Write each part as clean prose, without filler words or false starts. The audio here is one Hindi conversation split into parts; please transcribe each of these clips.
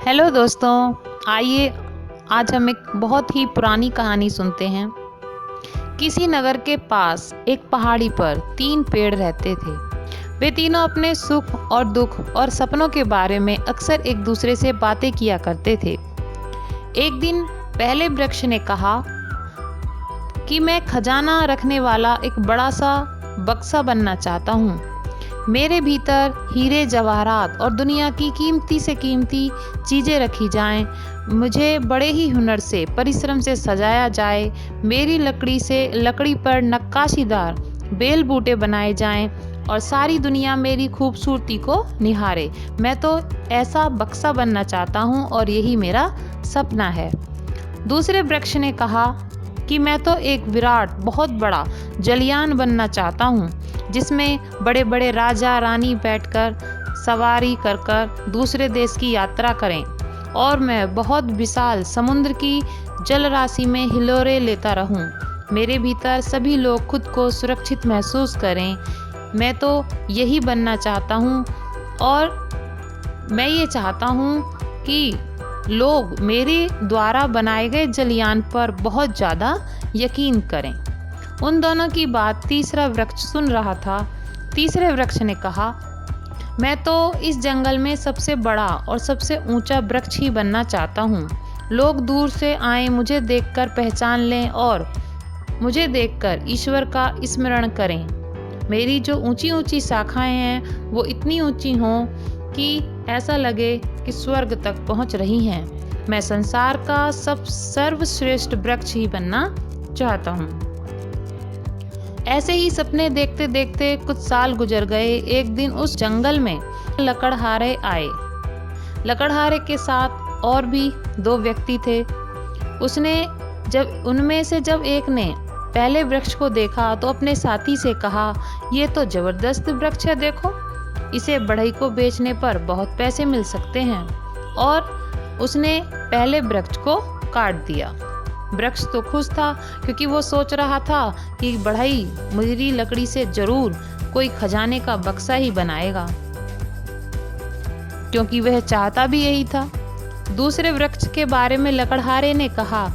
हेलो दोस्तों, आइए आज हम एक बहुत ही पुरानी कहानी सुनते हैं। किसी नगर के पास एक पहाड़ी पर 3 पेड़ रहते थे। वे तीनों अपने सुख और दुख और सपनों के बारे में अक्सर एक दूसरे से बातें किया करते थे। एक दिन पहले वृक्ष ने कहा कि मैं खजाना रखने वाला एक बड़ा सा बक्सा बनना चाहता हूँ। मेरे भीतर हीरे जवाहरात और दुनिया की कीमती से कीमती चीज़ें रखी जाएं। मुझे बड़े ही हुनर से परिश्रम से सजाया जाए। मेरी लकड़ी पर नक्काशीदार बेल बूटे बनाए जाएं और सारी दुनिया मेरी खूबसूरती को निहारे। मैं तो ऐसा बक्सा बनना चाहता हूँ और यही मेरा सपना है। दूसरे वृक्ष ने कहा कि मैं तो एक विराट बहुत बड़ा जलयान बनना चाहता हूँ, जिसमें बड़े बड़े राजा रानी बैठकर सवारी कर दूसरे देश की यात्रा करें और मैं बहुत विशाल समुद्र की जलराशि में हिलोरे लेता रहूं। मेरे भीतर सभी लोग खुद को सुरक्षित महसूस करें। मैं तो यही बनना चाहता हूं और मैं ये चाहता हूं कि लोग मेरे द्वारा बनाए गए जलयान पर बहुत ज़्यादा यकीन करें। उन दोनों की बात तीसरा वृक्ष सुन रहा था। तीसरे वृक्ष ने कहा, मैं तो इस जंगल में सबसे बड़ा और सबसे ऊंचा वृक्ष ही बनना चाहता हूँ। लोग दूर से आए, मुझे देखकर पहचान लें और मुझे देखकर ईश्वर का स्मरण करें। मेरी जो ऊंची ऊंची शाखाएं हैं वो इतनी ऊंची हों कि ऐसा लगे कि स्वर्ग तक पहुँच रही हैं। मैं संसार का सर्वश्रेष्ठ वृक्ष ही बनना चाहता हूँ। ऐसे ही सपने देखते देखते कुछ साल गुजर गए। एक दिन उस जंगल में लकड़हारे आए। लकड़हारे के साथ और भी 2 व्यक्ति थे। उनमें से जब एक ने पहले वृक्ष को देखा तो अपने साथी से कहा, ये तो जबरदस्त वृक्ष है, देखो इसे बढ़ई को बेचने पर बहुत पैसे मिल सकते हैं। और उसने पहले वृक्ष को काट दिया। वृक्ष तो खुश था क्योंकि वो सोच रहा था कि बढ़ई मेरी लकड़ी से जरूर कोई खजाने का बक्सा ही बनाएगा, क्योंकि वह चाहता भी यही था। दूसरे वृक्ष के बारे में लकड़हारे ने कहा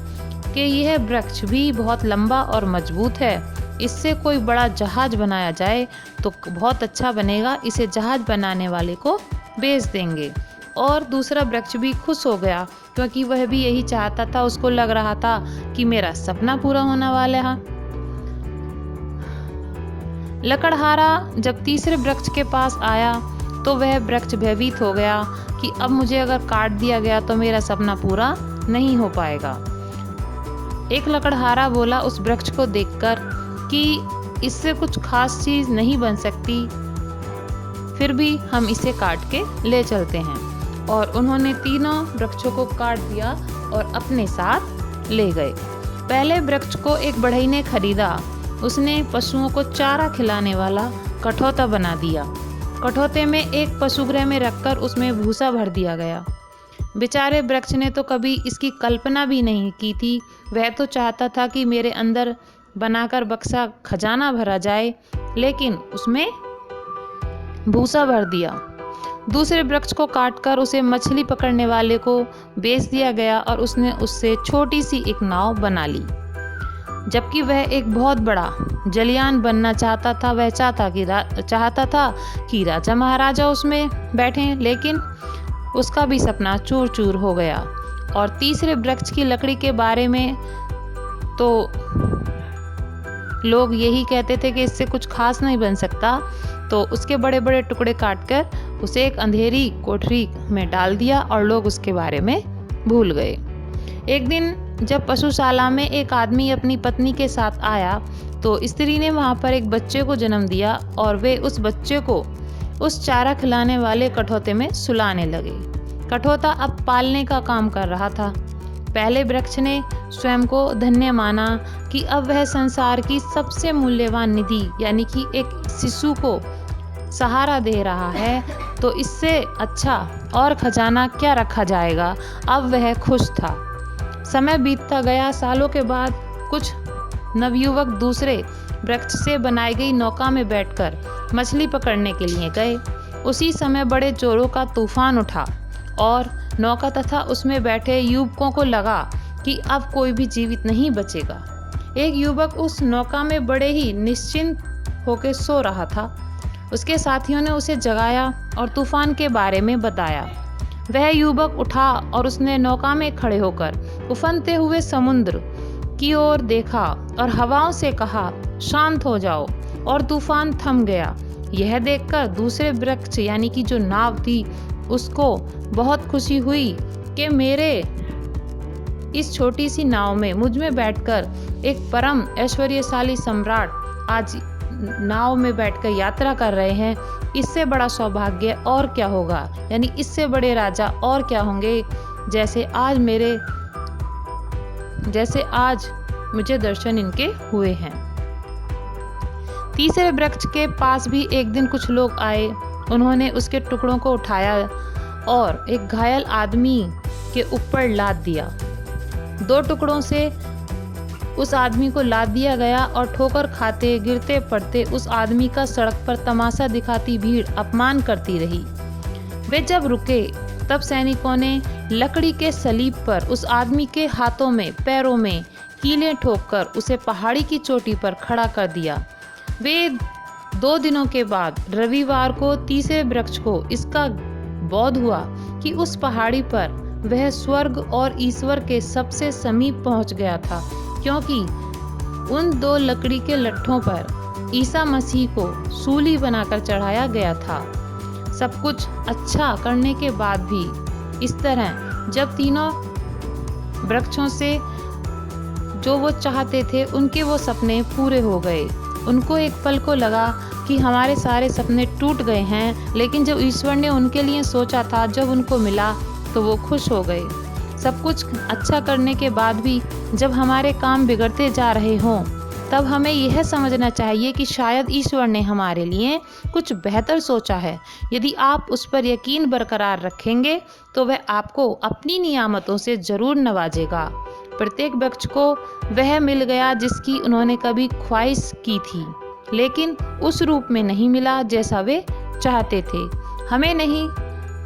कि यह वृक्ष भी बहुत लंबा और मजबूत है। इससे कोई बड़ा जहाज बनाया जाए तो बहुत अच्छा बनेगा। इसे जहाज बनाने वाले को बेच देंगे। और दूसरा वृक्ष भी खुश हो गया क्योंकि वह भी यही चाहता था। उसको लग रहा था कि मेरा सपना पूरा होने वाला है। लकड़हारा जब तीसरे वृक्ष के पास आया तो वह वृक्ष भयभीत हो गया कि अब मुझे अगर काट दिया गया तो मेरा सपना पूरा नहीं हो पाएगा। एक लकड़हारा बोला उस वृक्ष को देखकर कि इससे कुछ खास चीज नहीं बन सकती, फिर भी हम इसे काट के ले चलते हैं। और उन्होंने तीनों वृक्षों को काट दिया और अपने साथ ले गए। पहले वृक्ष को एक बढ़ई ने खरीदा। उसने पशुओं को चारा खिलाने वाला कठौता बना दिया। कठौते में एक पशुगृह में रखकर उसमें भूसा भर दिया गया। बेचारे वृक्ष ने तो कभी इसकी कल्पना भी नहीं की थी। वह तो चाहता था कि मेरे अंदर बनाकर बक्सा खजाना भरा जाए, लेकिन उसमें भूसा भर दिया। दूसरे वृक्ष को काटकर उसे मछली पकड़ने वाले को बेच दिया गया और उसने उससे छोटी सी एक नाव बना ली। जबकि वह एक बहुत बड़ा जलयान बनना चाहता था। वह चाहता था कि राजा महाराजा उसमें बैठें, लेकिन उसका भी सपना चूर चूर हो गया। और तीसरे वृक्ष की लकड़ी के बारे में तो लोग यही कहते थे कि इससे कुछ खास नहीं बन सकता, तो उसके बड़े बड़े टुकड़े काटकर उसे एक अंधेरी कोठरी में डाल दिया और लोग उसके बारे में भूल गए। एक दिन जब पशुशाला में एक आदमी अपनी पत्नी के साथ आया तो स्त्री ने वहां पर एक बच्चे को जन्म दिया और वे उस बच्चे को उस चारा खिलाने वाले कठौते में सुलाने लगे। कठौता अब पालने का काम कर रहा था। पहले वृक्ष ने स्वयं को धन्य माना कि अब वह संसार की सबसे मूल्यवान निधि यानी कि एक शिशु को सहारा दे रहा है, तो इससे अच्छा और खजाना क्या रखा जाएगा। अब वह खुश था। समय बीतता गया। सालों के बाद कुछ नवयुवक दूसरे वृक्ष से बनाई गई नौका में बैठकर मछली पकड़ने के लिए गए। उसी समय बड़े चोरों का तूफान उठा और नौका तथा उसमें बैठे युवकों को लगा कि अब कोई भी जीवित नहीं बचेगा। एक युवक उस नौका में बड़े ही निश्चिंत होकर सो रहा था। उसके साथियों ने उसे जगाया और तूफान के बारे में बताया। वह युवक उठा और उसने नौका में खड़े होकर उफनते हुए समुद्र की ओर देखा और हवाओं से कहा, शांत हो जाओ, और तूफान थम गया। यह देखकर दूसरे वृक्ष यानी कि जो नाव थी उसको बहुत खुशी हुई कि मेरे इस छोटी सी नाव में मुझ में बैठकर एक परम ऐश्वर्यशाली सम्राट आज नाव में बैठकर यात्रा कर रहे हैं। इससे बड़ा सौभाग्य और क्या होगा, यानी इससे बड़े राजा और क्या होंगे, जैसे आज मुझे दर्शन इनके हुए हैं। तीसरे वृक्ष के पास भी एक दिन कुछ लोग आए। उन्होंने उसके टुकड़ों को उठाया और एक घायल आदमी के ऊपर लाद दिया। 2 टुकड़ों से उस आदमी को लाद दिया गया और ठोकर खाते गिरते पड़ते उस आदमी का सड़क पर तमाशा दिखाती भीड़ अपमान करती रही। वे जब रुके तब सैनिकों ने लकड़ी के सलीब पर उस आदमी के हाथों में पैरों में कीलें ठोककर उसे पहाड़ी की चोटी पर खड़ा कर दिया। वे 2 दिनों के बाद रविवार को तीसरे वृक्ष को इसका बोध हुआ कि उस पहाड़ी पर वह स्वर्ग और ईश्वर के सबसे समीप पहुंच गया था, क्योंकि उन 2 लकड़ी के लट्ठों पर ईसा मसीह को सूली बनाकर चढ़ाया गया था। सब कुछ अच्छा करने के बाद भी इस तरह जब तीनों वृक्षों से जो वो चाहते थे उनके वो सपने पूरे हो गए। उनको एक पल को लगा कि हमारे सारे सपने टूट गए हैं, लेकिन जब ईश्वर ने उनके लिए सोचा था, जब उनको मिला तो वो खुश हो गए। सब कुछ अच्छा करने के बाद भी जब हमारे काम बिगड़ते जा रहे हों, तब हमें यह समझना चाहिए कि शायद ईश्वर ने हमारे लिए कुछ बेहतर सोचा है। यदि आप उस पर यकीन बरकरार रखेंगे तो वह आपको अपनी नियामतों से ज़रूर नवाजेगा। प्रत्येक वृक्ष को वह मिल गया जिसकी उन्होंने कभी ख्वाहिश की थी, लेकिन उस रूप में नहीं मिला जैसा वे चाहते थे।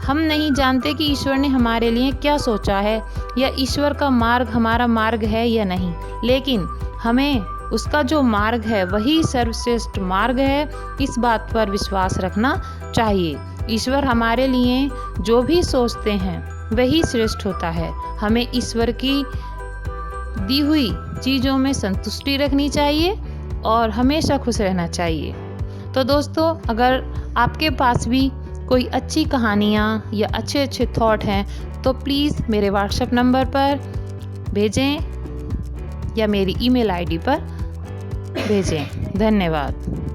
हम नहीं जानते कि ईश्वर ने हमारे लिए क्या सोचा है या ईश्वर का मार्ग हमारा मार्ग है या नहीं, लेकिन हमें उसका जो मार्ग है वही सर्वश्रेष्ठ मार्ग है। इस बात पर विश्वास रखना चाहिए। ईश्वर हमारे लिए जो भी सोचते हैं वही श्रेष्ठ होता है। हमें ईश्वर की दी हुई चीज़ों में संतुष्टि रखनी चाहिए और हमेशा खुश रहना चाहिए। तो दोस्तों, अगर आपके पास भी कोई अच्छी कहानियाँ या अच्छे थॉट हैं तो प्लीज़ मेरे व्हाट्सएप नंबर पर भेजें या मेरी ईमेल आईडी पर भेजें। धन्यवाद।